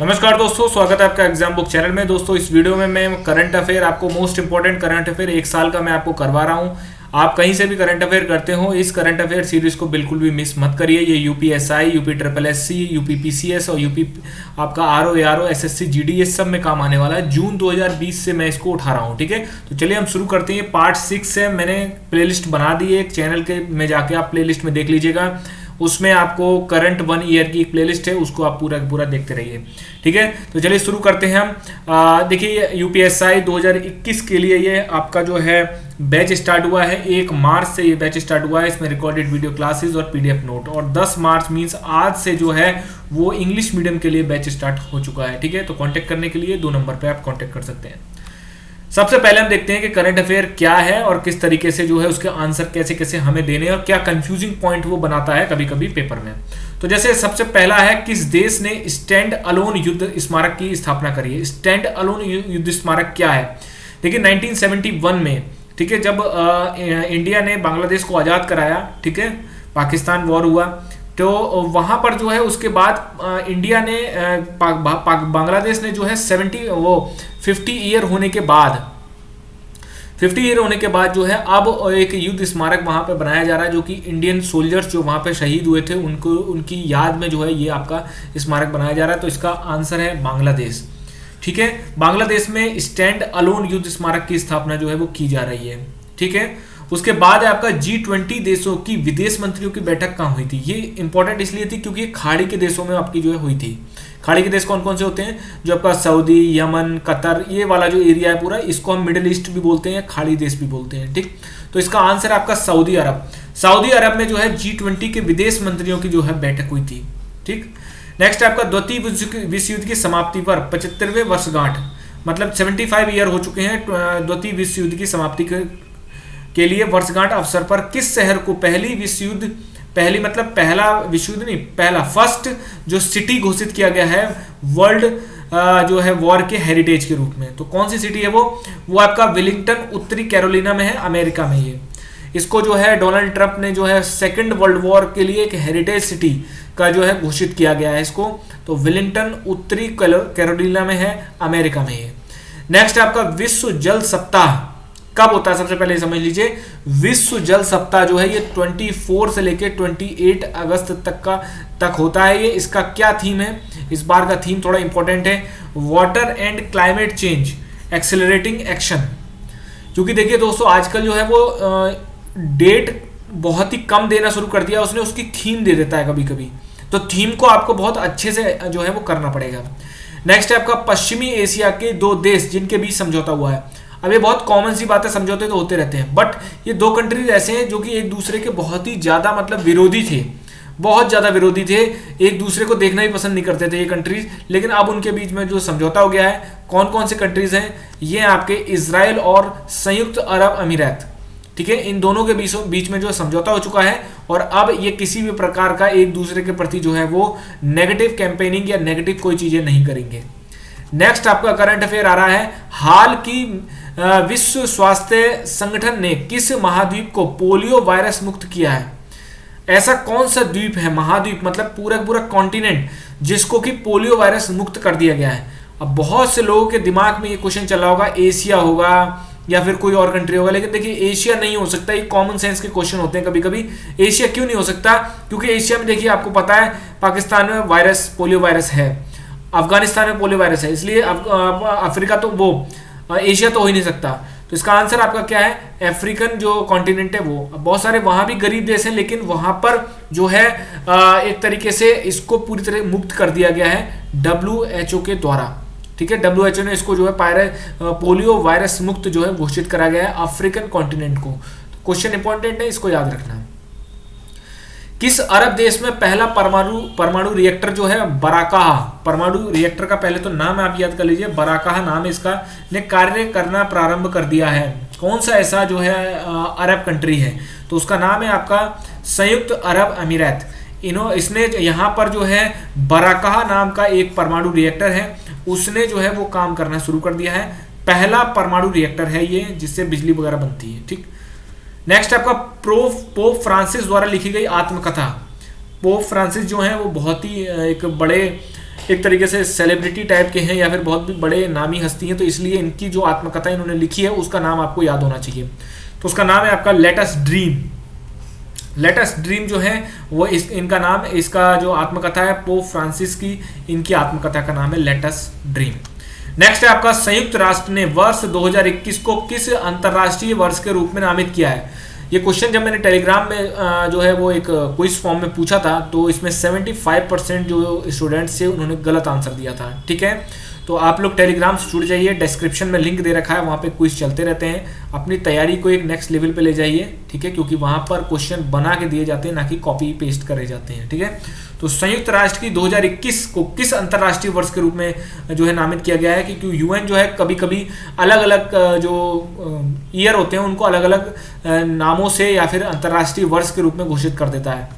नमस्कार दोस्तों, स्वागत है आपका एग्जाम बुक चैनल में। दोस्तों इस वीडियो में मैं करंट अफेयर, आपको मोस्ट इंपॉर्टेंट करंट अफेयर एक साल का मैं आपको करवा रहा हूं। आप कहीं से भी करंट अफेयर करते हो, इस करंट अफेयर सीरीज को बिल्कुल भी मिस मत करिए। ये UPSI, UP triple SC, UP PCS और यूपी आपका आरओ एआरओ एसएससी जीडी, ये सब में काम आने वाला है। जून 2020 से मैं इसको उठा रहा हूँ। ठीक है, तो चलिए हम शुरू करते हैं। पार्ट 6 से मैंने प्लेलिस्ट बना दी है, एक चैनल के में जाके आप प्लेलिस्ट में देख लीजिएगा। उसमें आपको करंट 1 ईयर की एक प्लेलिस्ट है, उसको आप पूरा पूरा देखते रहिए। ठीक है, तो चलिए शुरू करते हैं हम। देखिए यूपीएसआई 2021 के लिए ये आपका जो है बैच स्टार्ट हुआ है। 1 मार्च से ये बैच स्टार्ट हुआ है। इसमें रिकॉर्डेड वीडियो क्लासेस और पीडीएफ नोट, और 10 मार्च मीन्स आज से जो है वो इंग्लिश मीडियम के लिए बैच स्टार्ट हो चुका है। ठीक है, तो कांटेक्ट करने के लिए 2 नंबर पे आप कांटेक्ट कर सकते हैं। सबसे पहले हम देखते हैं कि करंट अफेयर क्या है और किस तरीके से जो है उसके आंसर कैसे कैसे हमें देने और क्या कंफ्यूजिंग पॉइंट वो बनाता है कभी कभी पेपर में। तो जैसे सबसे पहला है, किस देश ने स्टैंड अलोन युद्ध स्मारक की स्थापना करी है। स्टैंड अलोन युद्ध स्मारक क्या है? देखिए 1971 में, ठीक है, जब इंडिया ने बांग्लादेश को आज़ाद कराया, ठीक है, पाकिस्तान वॉर हुआ, तो वहां पर जो है उसके बाद इंडिया ने बांग्लादेश ने जो है 50 ईयर होने के बाद 50 ईयर होने के बाद जो है अब एक युद्ध स्मारक वहां पे बनाया जा रहा है, जो कि इंडियन सोल्जर्स जो वहां पे शहीद हुए थे उनको उनकी याद में जो है ये आपका स्मारक बनाया जा रहा है। तो इसका आंसर है बांग्लादेश। ठीक है, बांग्लादेश में स्टैंड अलोन युद्ध स्मारक की स्थापना जो है वो की जा रही है। ठीक है, उसके बाद है आपका G20 देशों की विदेश मंत्रियों की बैठक कहाँ हुई थी। ये इंपॉर्टेंट इसलिए थी क्योंकि खाड़ी के देशों में आपकी जो है हुई थी। खाड़ी के देश कौन कौन से होते हैं? जो आपका सऊदी, यमन, कतर, ये वाला जो एरिया है पूरा, इसको हम मिडिल ईस्ट भी बोलते हैं, खाड़ी देश भी बोलते हैं। ठीक, तो इसका आंसर है आपका सऊदी अरब। सऊदी अरब में जो है G20 के विदेश मंत्रियों की जो है बैठक हुई थी। ठीक, नेक्स्ट आपका द्वितीय विश्व युद्ध की समाप्ति पर 75वें वर्षगांठ, मतलब 75 ईयर हो चुके हैं द्वितीय विश्व युद्ध की समाप्ति के लिए वर्षगांठ अवसर पर किस शहर को पहला विश्व युद्ध नहीं, पहला फर्स्ट जो सिटी घोषित किया गया है वर्ल्ड जो है वॉर के हेरिटेज के रूप में। तो कौन सी सिटी है वो आपका विलिंगटन, उत्तरी कैरोलिना में है, अमेरिका में। ये इसको जो है डोनाल्ड ट्रंप ने जो है सेकेंड वर्ल्ड वॉर के लिए एक हेरिटेज सिटी का जो है घोषित किया गया है इसको। तो विलिंगटन उत्तरी कैरोलिना में है, अमेरिका में। ये नेक्स्ट आपका विश्व जल सप्ताह कब होता है? सबसे पहले समझ लीजिए, विश्व जल सप्ताह जो है ये 24 से लेके 28 अगस्त तक होता है। ये इसका क्या थीम है? इस बार का थीम थोड़ा इंपॉर्टेंट है, water and climate change accelerating action. क्योंकि देखिए दोस्तों, आजकल जो है वो डेट बहुत ही कम देना शुरू कर दिया उसने, उसकी थीम दे देता है कभी कभी। तो थीम को आपको बहुत अच्छे से जो है वो करना पड़ेगा। नेक्स्ट है आपका पश्चिमी एशिया के 2 देश जिनके बीच समझौता हुआ है। अब ये बहुत कॉमन सी बात है, समझौते तो होते रहते हैं, बट ये 2 कंट्रीज ऐसे हैं जो कि एक दूसरे के बहुत ही ज्यादा मतलब विरोधी थे, बहुत ज्यादा विरोधी थे, एक दूसरे को देखना ही पसंद नहीं करते थे ये कंट्रीज। लेकिन अब उनके बीच में जो समझौता हो गया है, कौन कौन से कंट्रीज हैं? ये आपके इजराइल और संयुक्त अरब अमीरात। ठीक है, इन दोनों के बीच में जो समझौता हो चुका है, और अब ये किसी भी प्रकार का एक दूसरे के प्रति जो है वो नेगेटिव कैंपेनिंग या नेगेटिव कोई चीजें नहीं करेंगे। नेक्स्ट आपका करंट अफेयर आ रहा है, हाल की विश्व स्वास्थ्य संगठन ने किस महाद्वीप को पोलियो वायरस मुक्त किया है? ऐसा कौन सा द्वीप है, महाद्वीप मतलब पूरा पूरा कॉन्टिनेंट, जिसको कि पोलियो वायरस मुक्त कर दिया गया है? अब बहुत से लोगों के दिमाग में ये क्वेश्चन चला होगा, एशिया होगा या फिर कोई और कंट्री होगा, लेकिन देखिए एशिया नहीं हो सकता। ये कॉमन सेंस के क्वेश्चन होते हैं कभी कभी। एशिया क्यों नहीं हो सकता? क्योंकि एशिया में देखिए आपको पता है पाकिस्तान में पोलियो वायरस है, अफगानिस्तान में पोलियो वायरस है, इसलिए अफ्रीका तो वो एशिया तो हो ही नहीं सकता। तो इसका आंसर आपका क्या है? अफ्रीकन जो कॉन्टिनेंट है वो। बहुत सारे वहां भी गरीब देश हैं, लेकिन वहां पर जो है एक तरीके से इसको पूरी तरह मुक्त कर दिया गया है WHO के द्वारा। ठीक है, WHO ने इसको जो है पोलियो वायरस मुक्त जो है घोषित करा गया है अफ्रीकन कॉन्टिनेंट को। क्वेश्चन इंपॉर्टेंट है, इसको याद रखना। किस अरब देश में पहला परमाणु रिएक्टर जो है बराकाहा, परमाणु रिएक्टर का पहले तो नाम आप याद कर लीजिए, बराकाहा नाम इसका, ने कार्य करना प्रारंभ कर दिया है? कौन सा ऐसा जो है अरब कंट्री है? तो उसका नाम है आपका संयुक्त अरब अमीरात। इसने यहाँ पर जो है बराकाहा नाम का एक परमाणु रिएक्टर है, उसने जो है वो काम करना शुरू कर दिया है। पहला परमाणु रिएक्टर है ये जिससे बिजली वगैरह बनती है। ठीक, नेक्स्ट आपका पोप फ्रांसिस द्वारा लिखी गई आत्मकथा। पोप फ्रांसिस जो हैं वो बहुत ही एक बड़े एक तरीके से सेलिब्रिटी टाइप के हैं या फिर बहुत भी बड़े नामी हस्ती हैं, तो इसलिए इनकी जो आत्मकथा इन्होंने लिखी है उसका नाम आपको याद होना चाहिए। तो उसका नाम है आपका let us dream. Let us dream जो है वो इनका नाम, इसका जो आत्मकथा है पोप फ्रांसिस की, इनकी आत्मकथा का नाम है लेट अस ड्रीम। नेक्स्ट है आपका संयुक्त राष्ट्र ने वर्ष 2021 को किस अंतरराष्ट्रीय वर्ष के रूप में नामित किया है। ये क्वेश्चन जब मैंने टेलीग्राम में जो है वो एक क्विज फॉर्म में पूछा था, तो इसमें 75% जो स्टूडेंट्स थे उन्होंने गलत आंसर दिया था। ठीक है, तो आप लोग टेलीग्राम से जुड़ जाइए, डिस्क्रिप्शन में लिंक दे रखा है, वहाँ पे क्विज चलते रहते हैं। अपनी तैयारी को एक नेक्स्ट लेवल पे ले जाइए, ठीक है, क्योंकि वहाँ पर क्वेश्चन बना के दिए जाते हैं, ना कि कॉपी पेस्ट करे जाते हैं। ठीक है, तो संयुक्त राष्ट्र की 2021 को किस अंतर्राष्ट्रीय वर्ष के रूप में जो है नामित किया गया है, क्योंकि यूएन जो है कभी कभी अलग अलग जो ईयर होते हैं उनको अलग अलग नामों से या फिर अंतर्राष्ट्रीय वर्ष के रूप में घोषित कर देता है।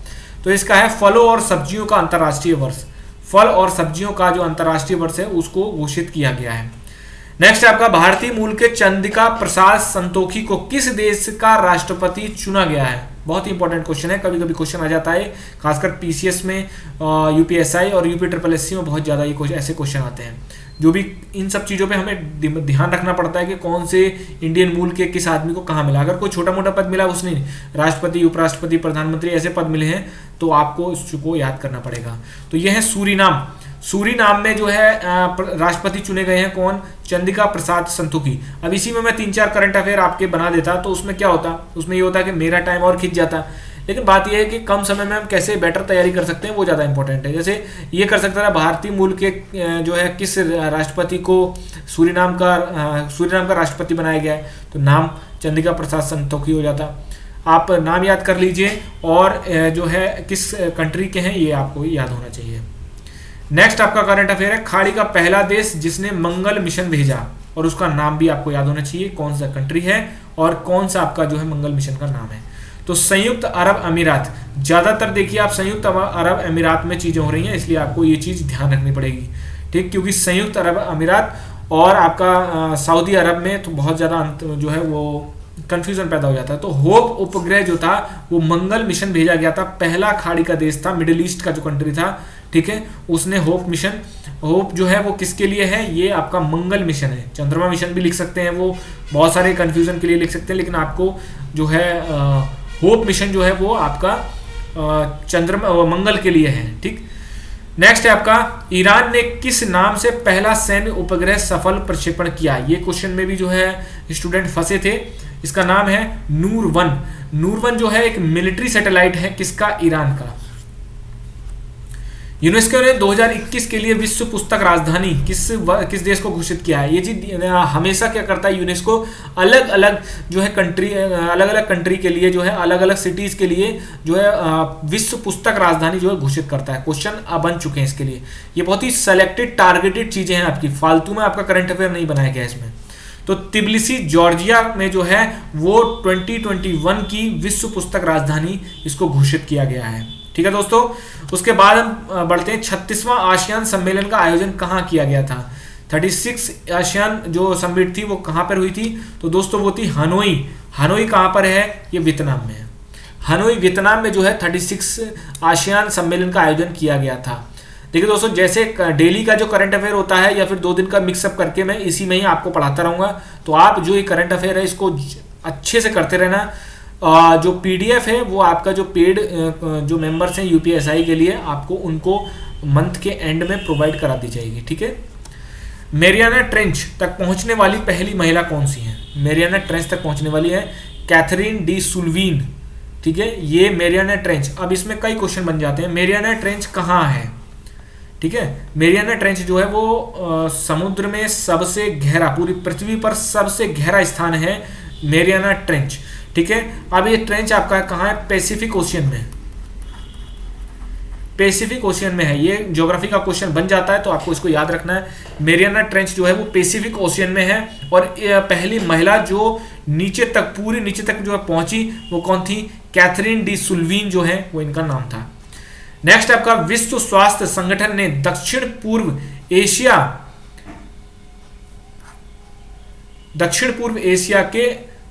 तो इसका है फलों और सब्जियों का अंतर्राष्ट्रीय वर्ष। फल और सब्जियों का जो अंतर्राष्ट्रीय वर्ष है उसको घोषित किया गया है। नेक्स्ट आपका भारतीय मूल के चंद्रिका प्रसाद संतोखी को किस देश का राष्ट्रपति चुना गया है। बहुत ही इंपॉर्टेंट क्वेश्चन है, कभी कभी क्वेश्चन आ जाता है, खासकर पीसीएस में, यूपीएसआई और यूपीएससी में बहुत ज़्यादा ये ऐसे क्वेश्चन आते हैं। जो भी इन सब चीज़ों पे हमें ध्यान रखना पड़ता है कि कौन से इंडियन मूल के किस आदमी को कहाँ मिला। अगर कोई छोटा मोटा पद मिला, उसने राष्ट्रपति, उपराष्ट्रपति, प्रधानमंत्री ऐसे पद मिले हैं, तो आपको इसको याद करना पड़ेगा। तो यह है सूरीनाम। सूरीनाम में जो है राष्ट्रपति चुने गए हैं कौन, चंद्रिका प्रसाद संतोखी। अब इसी में मैं 3-4 करंट अफेयर आपके बना देता, तो उसमें क्या होता, उसमें ये होता कि मेरा टाइम और खिंच जाता। लेकिन बात यह है कि कम समय में हम कैसे बेटर तैयारी कर सकते हैं वो ज़्यादा इंपॉर्टेंट है। जैसे ये कर सकता था, भारतीय मूल के जो है किस राष्ट्रपति को सूरीनाम का राष्ट्रपति बनाया गया है, तो नाम चंद्रिका प्रसाद संतोखी हो जाता। आप नाम याद कर लीजिए और जो है किस कंट्री के हैं ये आपको याद होना चाहिए। नेक्स्ट आपका करंट अफेयर है, खाड़ी का पहला देश जिसने मंगल मिशन भेजा, और उसका नाम भी आपको याद होना चाहिए, कौन सा कंट्री है और कौन सा आपका जो है मंगल मिशन का नाम है। तो संयुक्त अरब अमीरात। ज़्यादातर देखिए आप संयुक्त अरब अमीरात में चीज़ें हो रही हैं, इसलिए आपको ये चीज़ ध्यान रखनी पड़ेगी, ठीक, क्योंकि संयुक्त अरब अमीरात और आपका सऊदी अरब में तो बहुत ज़्यादा जो है वो कंफ्यूजन पैदा हो जाता है। तो होप उपग्रह जो था वो मंगल मिशन भेजा गया था, पहला खाड़ी का देश था, मिडिल ईस्ट का जो कंट्री था, ठीक है, उसने होप जो है वो किसके लिए है, ये आपका मंगल मिशन है। चंद्रमा मिशन भी लिख सकते हैं, वो बहुत सारे कंफ्यूजन के लिए लिख सकते हैं, लेकिन आपको जो है होप मिशन जो है वो आपका मंगल के लिए है। ठीक, नेक्स्ट है आपका, ईरान ने किस नाम से पहला सैन्य उपग्रह सफल प्रक्षेपण किया। ये क्वेश्चन में भी जो है स्टूडेंट फंसे थे। इसका नाम है नूर-1। नूर-1 जो है एक मिलिट्री सैटेलाइट है, किसका, ईरान का। यूनेस्को ने 2021 के लिए विश्व पुस्तक राजधानी किस देश को घोषित किया है। ये चीज हमेशा क्या करता है, यूनेस्को अलग अलग जो है अलग अलग कंट्री के लिए जो है अलग अलग सिटीज के लिए जो है विश्व पुस्तक राजधानी जो है घोषित करता है। क्वेश्चन बन चुके हैं इसके लिए। ये बहुत ही सेलेक्टेड टारगेटेड चीजें हैं आपकी, फालतू में आपका करंट अफेयर नहीं बनाया गया इसमें। तो तिब्लिसी जॉर्जिया में जो है वो 2021 की विश्व पुस्तक राजधानी इसको घोषित किया गया है। ठीक है दोस्तों, उसके बाद हम बढ़ते हैं 36वां आसियान सम्मेलन का आयोजन कहाँ किया गया था। 36 आसियान जो समिट थी वो कहाँ पर हुई थी, तो दोस्तों वो थी हनोई। हनोई कहाँ पर है, ये वियतनाम में है। हनोई वियतनाम में जो है 36 आसियान सम्मेलन का आयोजन किया गया था। देखिए दोस्तों, जैसे डेली का जो करंट अफेयर होता है या फिर 2 दिन का मिक्सअप करके मैं इसी में ही आपको पढ़ाता रहूँगा, तो आप जो ये करंट अफेयर है इसको अच्छे से करते रहना। जो पीडीएफ है वो आपका जो पेड जो मेंबर्स हैं यूपीएसआई के लिए, आपको उनको मंथ के एंड में प्रोवाइड करा दी जाएगी। ठीक है, मैरियाना ट्रेंच तक पहुंचने वाली पहली महिला कौन सी है। मैरियाना ट्रेंच तक पहुंचने वाली है कैथरीन डी सुल्वीन। ठीक है, ये मैरियाना ट्रेंच। अब इसमें कई क्वेश्चन बन जाते हैं, मैरियाना ट्रेंच कहाँ है। ठीक है, मैरियाना ट्रेंच जो है वो समुद्र में सबसे गहरा, पूरी पृथ्वी पर सबसे गहरा स्थान है मैरियाना ट्रेंच। ठीक है, अब ये ट्रेंच आपका कहाँ है, पैसिफिक ओशियन में। पैसिफिक ओशियन में है, ये ज्योग्राफी का क्वेश्चन बन जाता है तो आपको इसको याद रखना है। मैरियाना ट्रेंच जो है वो पैसिफिक ओशियन में है, और पहली महिला जो नीचे तक, पूरी नीचे तक जो है पहुंची वो कौन थी, कैथरीन डी सुल्वीन जो है वो इनका नाम था। नेक्स्ट आपका, विश्व स्वास्थ्य संगठन ने दक्षिण पूर्व एशिया के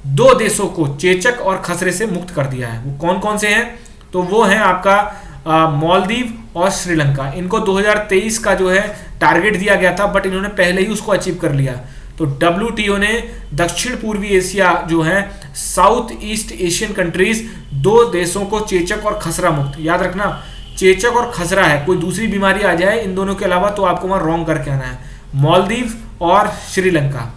2 देशों को चेचक और खसरे से मुक्त कर दिया है। वो कौन कौन से हैं, तो वो हैं आपका मालदीव और श्रीलंका। इनको 2023 का जो है टारगेट दिया गया था, बट इन्होंने पहले ही उसको अचीव कर लिया। तो WTO ने दक्षिण पूर्वी एशिया जो है साउथ ईस्ट एशियन कंट्रीज 2 देशों को चेचक और खसरा मुक्त, याद रखना चेचक और खसरा है, कोई दूसरी बीमारी आ जाए इन दोनों के अलावा तो आपको वहां रॉन्ग करके आना है, मालदीव और श्रीलंका।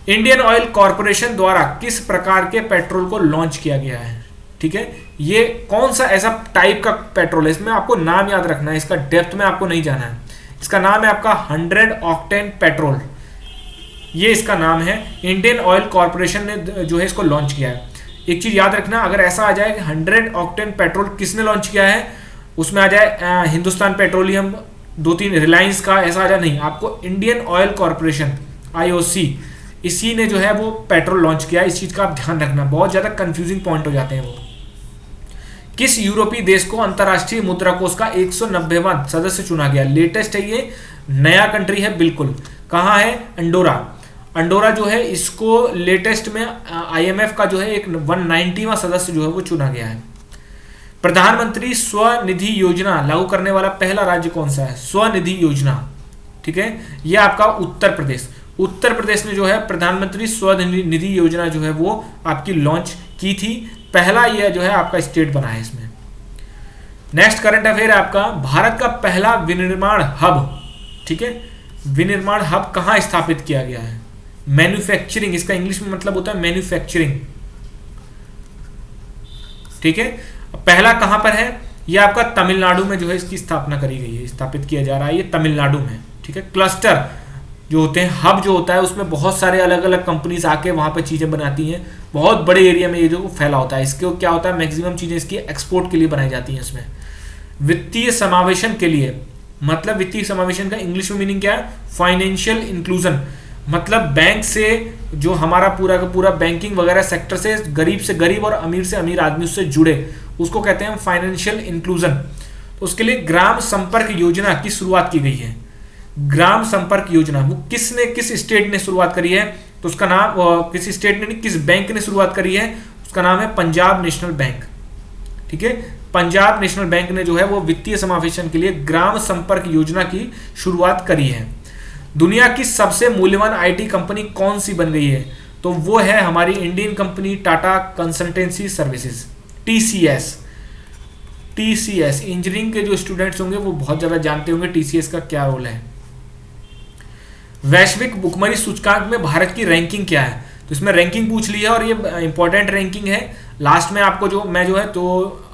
इंडियन ऑयल कॉरपोरेशन द्वारा किस प्रकार के पेट्रोल को लॉन्च किया गया है? ठीक है, ये कौन सा ऐसा टाइप का पेट्रोल है, इसमें आपको नाम याद रखना है, इसका डेप्थ में आपको नहीं जाना है। इसका नाम है आपका 100 ऑक्टेन पेट्रोल, ये इसका नाम है। इंडियन ऑयल कॉरपोरेशन ने जो है इसको लॉन्च किया है। एक चीज याद रखना, अगर ऐसा आ जाए कि 100 ऑक्टेन पेट्रोल किसने लॉन्च किया है, उसमें आ जाए हिंदुस्तान पेट्रोलियम, 2-3 रिलायंस का, ऐसा आ जाए नहीं, आपको इंडियन ऑयल कॉरपोरेशन IOC इसी ने जो है वो पेट्रोल लॉन्च किया। इस चीज का आप ध्यान रखना, बहुत ज्यादा कंफ्यूजिंग पॉइंट हो जाते हैं वो। किस यूरोपीय देश को अंतरराष्ट्रीय मुद्रा कोष का 190वां सदस्य चुना गया? लेटेस्ट है ये, नया कंट्री है बिल्कुल। कहाँ है? अंडोरा। अंडोरा जो है इसको लेटेस्ट में IMF का जो है एक 190वां सदस्य जो है वो चुना गया है। प्रधानमंत्री स्वनिधि योजना लागू करने वाला पहला राज्य कौन सा है? स्वनिधि योजना, ठीक है, ये आपका उत्तर प्रदेश। उत्तर प्रदेश ने जो है प्रधानमंत्री स्वनिधि योजना जो है वो आपकी लॉन्च की थी, पहला यह जो है आपका स्टेट बना है इसमें। नेक्स्ट करंट अफेयर है आपका, भारत का पहला विनिर्माण हब, ठीक है, विनिर्माण हब कहाँ स्थापित किया गया है? मैन्युफैक्चरिंग, इसका इंग्लिश में मतलब होता है मैन्युफैक्चरिंग, ठीक है। पहला कहां पर है? ये आपका तमिलनाडु में जो है इसकी स्थापना करी गई है, स्थापित किया जा रहा है ये तमिलनाडु में, ठीक है। क्लस्टर जो होते हैं, हब जो होता है, उसमें बहुत सारे अलग अलग कंपनीज आके वहां पर चीजें बनाती हैं, बहुत बड़े एरिया में ये जो फैला होता है। इसके क्या होता है, मैक्सिमम चीजें इसकी एक्सपोर्ट के लिए बनाई जाती हैं इसमें। वित्तीय समावेशन के लिए, मतलब वित्तीय समावेशन का इंग्लिश में मीनिंग क्या है? फाइनेंशियल इंक्लूजन, मतलब बैंक से जो हमारा पूरा का पूरा बैंकिंग वगैरह सेक्टर से गरीब और अमीर से अमीर आदमी उससे जुड़े, उसको कहते हैं फाइनेंशियल इंक्लूजन। तो उसके लिए ग्राम संपर्क योजना की शुरुआत की गई है। ग्राम संपर्क योजना वो किस स्टेट ने शुरुआत करी है? तो उसका नाम, किस स्टेट ने नहीं, किस बैंक ने शुरुआत करी है, उसका नाम है पंजाब नेशनल बैंक, ठीक है। पंजाब नेशनल बैंक ने जो है वो वित्तीय समावेशन के लिए ग्राम संपर्क योजना की शुरुआत करी है। दुनिया की सबसे मूल्यवान IT कंपनी कौन सी बन गई है? तो वो है हमारी Indian company Tata consultancy services, TCS। Engineering के जो स्टूडेंट्स होंगे वो बहुत ज्यादा जानते होंगे TCS का क्या रोल है। वैश्विक भुखमरी सूचकांक में भारत की रैंकिंग क्या है? तो इसमें रैंकिंग पूछ ली है और ये इंपॉर्टेंट रैंकिंग है। लास्ट में आपको जो मैं जो है तो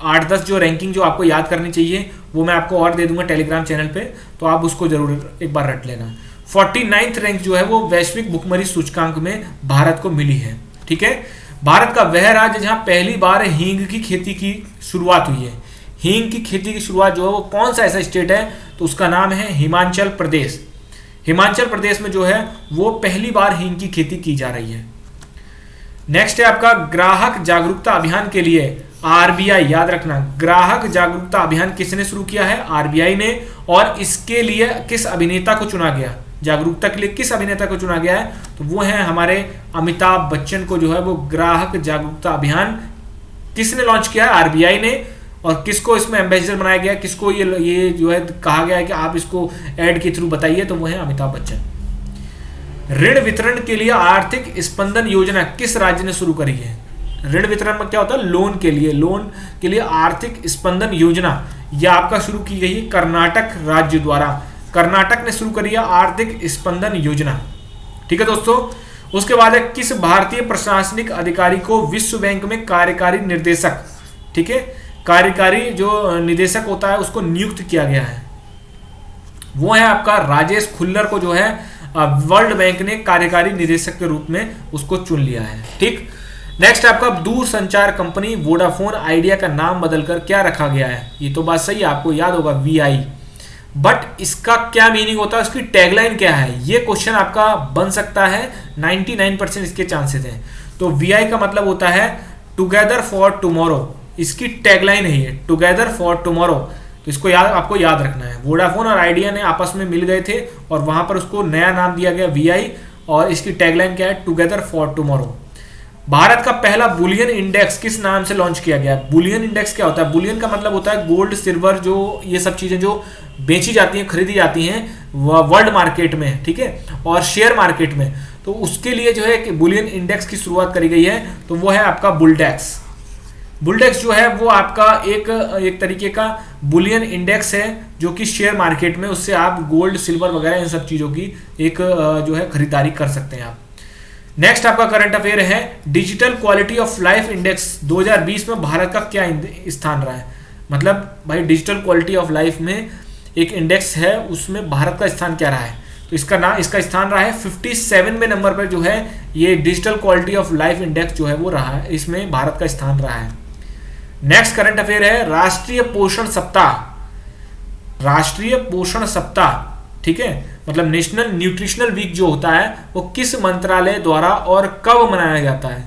8-10 जो रैंकिंग जो आपको याद करनी चाहिए वो मैं आपको और दे दूंगा टेलीग्राम चैनल पे, तो आप उसको जरूर एक बार रट लेना। 49th रैंक जो है वो वैश्विक भुखमरी सूचकांक में भारत को मिली है, ठीक है। भारत का वह राज्य जहां पहली बार हींग की खेती की शुरुआत हुई है। हींग की खेती की शुरुआत जो है वो कौन सा ऐसा स्टेट है? तो उसका नाम है हिमाचल प्रदेश। हिमाचल प्रदेश में जो है वो पहली बार हींग की खेती की जा रही है। नेक्स्ट है आपका ग्राहक जागरूकता अभियान के लिए RBI, याद रखना, ग्राहक जागरूकता अभियान किसने शुरू किया है? RBI ने। और इसके लिए किस अभिनेता को चुना गया? जागरूकता के लिए किस अभिनेता को चुना गया है? तो वो है हमारे अमिताभ बच्चन को जो है वो ग्राहक जागरूकता अभियान किसने लॉन्च किया है? RBI ने। और किसको इसमें एम्बेसडर बनाया गया, किसको ये जो है कहा गया है कि आप इसको एड के थ्रू बताइए, तो वो है अमिताभ बच्चन। ऋण वितरण के लिए आर्थिक स्पंदन योजना किस राज्य ने शुरू करी है? ऋण वितरण में क्या होता है? लोन के लिए आर्थिक स्पंदन योजना यह आपका शुरू की गई है कर्नाटक राज्य द्वारा। कर्नाटक ने शुरू करी है आर्थिक स्पंदन योजना, ठीक है दोस्तों। उसके बाद है किस भारतीय प्रशासनिक अधिकारी को विश्व बैंक में कार्यकारी निर्देशक, ठीक है, कार्यकारी जो निदेशक होता है उसको नियुक्त किया गया है? वो है आपका राजेश खुल्लर को जो है वर्ल्ड बैंक ने कार्यकारी निदेशक के रूप में उसको चुन लिया है, ठीक। नेक्स्ट आपका दूरसंचार कंपनी वोडाफोन आइडिया का नाम बदलकर क्या रखा गया है? ये तो बात सही है, आपको याद होगा VI, बट इसका क्या मीनिंग होता है, उसकी टैगलाइन क्या है? ये क्वेश्चन आपका बन सकता है, 99% इसके चांसेस हैं। तो VI का मतलब होता है टुगेदर फॉर टुमारो, इसकी टैगलाइन है ये, टुगेदर फॉर टुमारो। तो इसको आपको याद रखना है। वोडाफोन और आइडिया ने आपस में मिल गए थे और वहां पर उसको नया नाम दिया गया VI, और इसकी टैगलाइन क्या है? Together for tomorrow. भारत का पहला बुलियन इंडेक्स किस नाम से लॉन्च किया गया है? बुलियन इंडेक्स क्या होता है? बुलियन का मतलब होता है गोल्ड, सिल्वर, जो ये सब चीजें जो बेची जाती हैं, खरीदी जाती हैं वर्ल्ड मार्केट में, ठीक है, और शेयर मार्केट में। तो उसके लिए जो है कि बुलियन इंडेक्स की शुरुआत करी गई है, तो वो है आपका बुलडेक्स। बुलडेक्स जो है वो आपका एक तरीके का बुलियन इंडेक्स है जो कि शेयर मार्केट में, उससे आप गोल्ड, सिल्वर वगैरह इन सब चीज़ों की एक जो है खरीदारी कर सकते हैं आप। नेक्स्ट आपका करंट अफेयर है, digital quality of life index 2020 में भारत का क्या स्थान रहा है? मतलब भाई डिजिटल क्वालिटी ऑफ लाइफ में एक इंडेक्स है, उसमें भारत का स्थान क्या रहा है? तो इसका स्थान रहा है 57वें नंबर पर जो है ये digital quality of life index जो है वो रहा है, इसमें भारत का स्थान रहा है। नेक्स्ट करंट अफेयर है, राष्ट्रीय पोषण सप्ताह। राष्ट्रीय पोषण सप्ताह, ठीक है, मतलब नेशनल न्यूट्रिशनल वीक जो होता है वो किस मंत्रालय द्वारा और कब मनाया जाता है?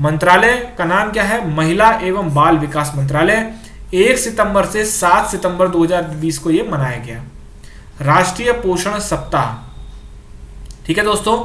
मंत्रालय का नाम क्या है? महिला एवं बाल विकास मंत्रालय। 1 सितंबर से 7 सितंबर 2020 को ये मनाया गया, राष्ट्रीय पोषण सप्ताह। ठीक है दोस्तों,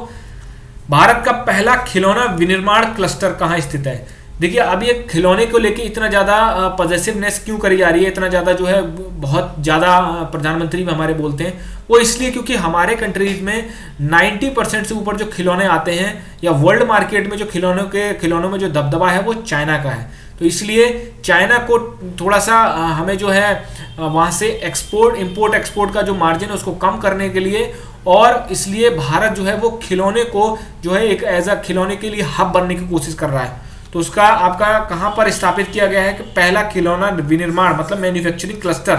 भारत का पहला खिलौना विनिर्माण क्लस्टर कहाँ स्थित है? देखिए अब ये खिलौने को लेके इतना ज़्यादा पॉजिटिवनेस क्यों करी जा रही है, इतना ज़्यादा जो है बहुत ज़्यादा प्रधानमंत्री भी हमारे बोलते हैं, वो इसलिए क्योंकि हमारे कंट्रीज में 90% से ऊपर जो खिलौने आते हैं या वर्ल्ड मार्केट में जो खिलौनों में जो दबदबा है वो चाइना का है। तो इसलिए चाइना को थोड़ा सा हमें जो है वहाँ से इंपोर्ट एक्सपोर्ट का जो मार्जिन है उसको कम करने के लिए, और इसलिए भारत जो है वो खिलौने को जो है एक एज अ खिलौने के लिए हब बनने की कोशिश कर रहा है। तो उसका आपका कहाँ पर स्थापित किया गया है कि पहला खिलौना विनिर्माण मतलब मैन्युफैक्चरिंग क्लस्टर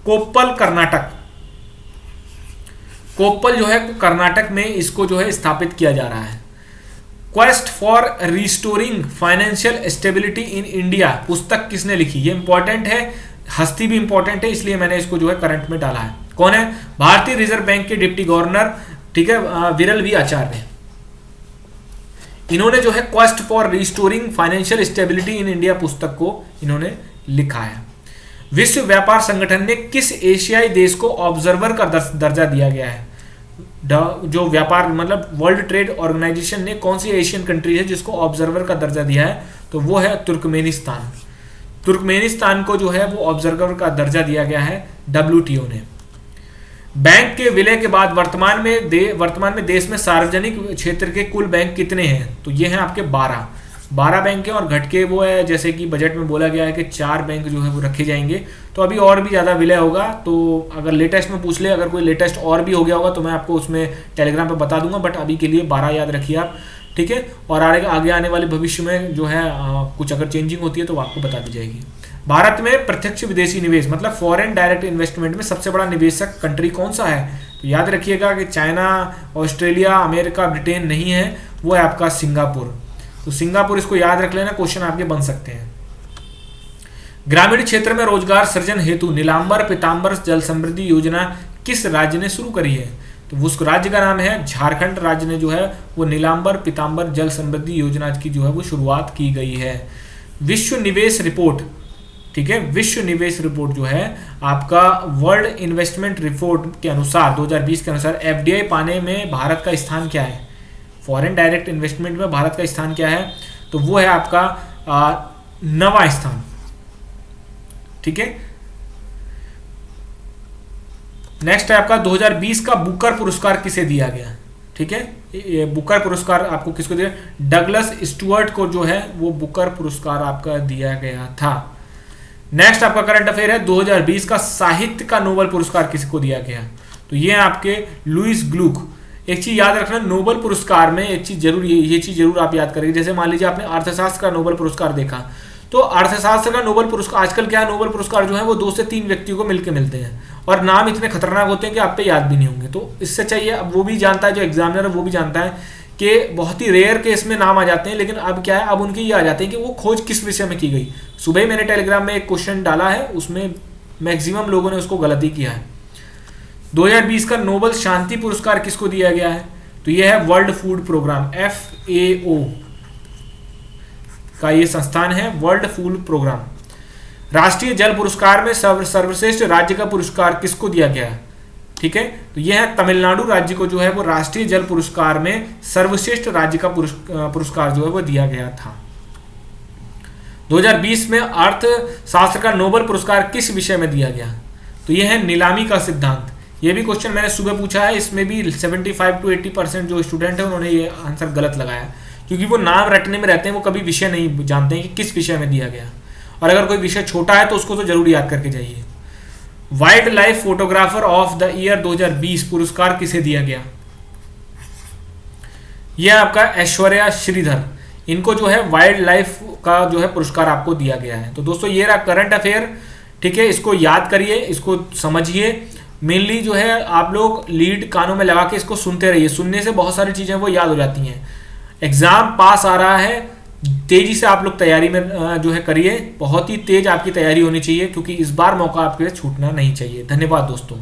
कोप्पल, कर्नाटक। कोप्पल जो है कर्नाटक में इसको जो है स्थापित किया जा रहा है। Quest for restoring financial stability in India पुस्तक किसने लिखी? ये इंपॉर्टेंट है, हस्ती भी इंपॉर्टेंट है, इसलिए मैंने इसको जो है करंट में डाला है। कौन है? भारतीय रिजर्व बैंक के डिप्टी गवर्नर, ठीक है, विरल वी आचार्य। इन्होंने जो है quest for restoring financial stability in India पुस्तक को इन्होंने लिखा है। विश्व व्यापार संगठन ने किस एशियाई देश को ऑब्जर्वर का दर्जा दिया गया है? जो व्यापार मतलब वर्ल्ड ट्रेड ऑर्गेनाइजेशन ने कौन सी एशियन कंट्री है जिसको ऑब्जर्वर का दर्जा दिया है? तो वो है तुर्कमेनिस्तान। तुर्कमेनिस्तान को जो है वो ऑब्जर्वर का दर्जा दिया गया है WTO ने। बैंक के विलय के बाद वर्तमान में देश में सार्वजनिक क्षेत्र के कुल बैंक कितने हैं? तो ये हैं आपके 12 बैंक हैं, और घट के वो है जैसे कि बजट में बोला गया है कि 4 बैंक जो है वो रखे जाएंगे। तो अभी और भी ज़्यादा विलय होगा, तो अगर लेटेस्ट में पूछ ले, अगर कोई लेटेस्ट और भी हो गया होगा तो मैं आपको उसमें टेलीग्राम पे बता दूंगा, बट अभी के लिए 12 याद रखिए आप, ठीक है। और आगे आने वाले भविष्य में जो है कुछ अगर चेंजिंग होती है तो आपको बता दी जाएगी। भारत में प्रत्यक्ष विदेशी निवेश मतलब फॉरेन डायरेक्ट इन्वेस्टमेंट में सबसे बड़ा निवेशक कंट्री कौन सा है? तो याद रखिएगा कि चाइना, ऑस्ट्रेलिया, अमेरिका, ब्रिटेन नहीं है, वो है आपका सिंगापुर। तो सिंगापुर इसको याद रख लेना, क्वेश्चन आपके बन सकते हैं। ग्रामीण क्षेत्र में रोजगार सृजन हेतु नीलांबर पीतांबर जल समृद्धि योजना किस राज्य ने शुरू करी है? तो उस राज्य का नाम है झारखंड राज्य ने जो है वो नीलांबर पीतांबर जल समृद्धि योजना की जो है वो शुरुआत की गई है। विश्व निवेश रिपोर्ट, ठीक है, विश्व निवेश रिपोर्ट जो है आपका वर्ल्ड इन्वेस्टमेंट रिपोर्ट के अनुसार 2020 के अनुसार FDI पाने में भारत का स्थान क्या है? फॉरेन डायरेक्ट इन्वेस्टमेंट में भारत का स्थान क्या है? तो वो है आपका 9वां स्थान, ठीक है। नेक्स्ट है आपका 2020 का बुकर पुरस्कार किसे दिया गया? ठीक है, ये बुकर पुरस्कार आपको किसको दिया? डगलस स्टुअर्ट को जो है वो बुकर पुरस्कार आपका दिया गया था। नेक्स्ट आपका करंट अफेयर है 2020 का साहित्य का नोबेल पुरस्कार किसको दिया गया? तो ये आपके लुइस ग्लूक। एक चीज याद रखना, नोबेल पुरस्कार में एक चीज जरूर, ये चीज जरूर आप याद करेंगे। जैसे मान लीजिए आपने अर्थशास्त्र का नोबेल पुरस्कार देखा, तो अर्थशास्त्र का नोबेल पुरस्कार आजकल क्या है, नोबेल पुरस्कार जो है वो 2 से 3 व्यक्तियों को मिलकर मिलते हैं, और नाम इतने खतरनाक होते हैं कि आप पे याद भी नहीं होंगे। तो इससे चाहिए, अब वो भी जानता है, जो एग्जामिनर है वो भी जानता है कि बहुत ही रेयर केस में नाम आ जाते हैं, लेकिन अब क्या है, अब उनके ये आ जाते हैं कि वो खोज किस विषय में की गई। सुबह मैंने टेलीग्राम में एक क्वेश्चन डाला है, उसमें मैक्सिमम लोगों ने उसको गलती किया है। 2020 का नोबेल शांति पुरस्कार किसको दिया गया है? तो यह है वर्ल्ड फूड प्रोग्राम, FAO का ये संस्थान है, वर्ल्ड फूड प्रोग्राम। राष्ट्रीय जल पुरस्कार में सर्वश्रेष्ठ राज्य का पुरस्कार किसको दिया गया है? ठीक है, तो यह है तमिलनाडु राज्य को जो है वो राष्ट्रीय जल पुरस्कार में सर्वश्रेष्ठ राज्य का पुरस्कार जो है वो दिया गया था। 2020 में अर्थशास्त्र का नोबेल पुरस्कार किस विषय में दिया गया? तो यह है नीलामी का सिद्धांत। ये भी क्वेश्चन मैंने सुबह पूछा है, इसमें भी 75 to 80% जो स्टूडेंट है उन्होंने ये आंसर गलत लगाया, क्योंकि वो नाम रटने में रहते हैं, वो कभी विषय नहीं जानते हैं कि किस विषय में दिया गया। और अगर कोई विषय छोटा है तो उसको तो जरूर याद करके जाइए। Wild life photographer of the year 2020 पुरस्कार किसे दिया गया? यह आपका ऐश्वर्या श्रीधर, इनको जो है वाइल्ड लाइफ का जो है पुरस्कार आपको दिया गया है। तो दोस्तों ये रहा करंट अफेयर, ठीक है, इसको याद करिए, इसको समझिए। मेनली जो है आप लोग लीड कानों में लगा के इसको सुनते रहिए, सुनने से बहुत सारी चीजें वो याद हो जाती हैं। एग्जाम पास आ रहा है, तेजी से आप लोग तैयारी में जो है करिए, बहुत ही तेज आपकी तैयारी होनी चाहिए, क्योंकि इस बार मौका आपके छूटना नहीं चाहिए। धन्यवाद दोस्तों।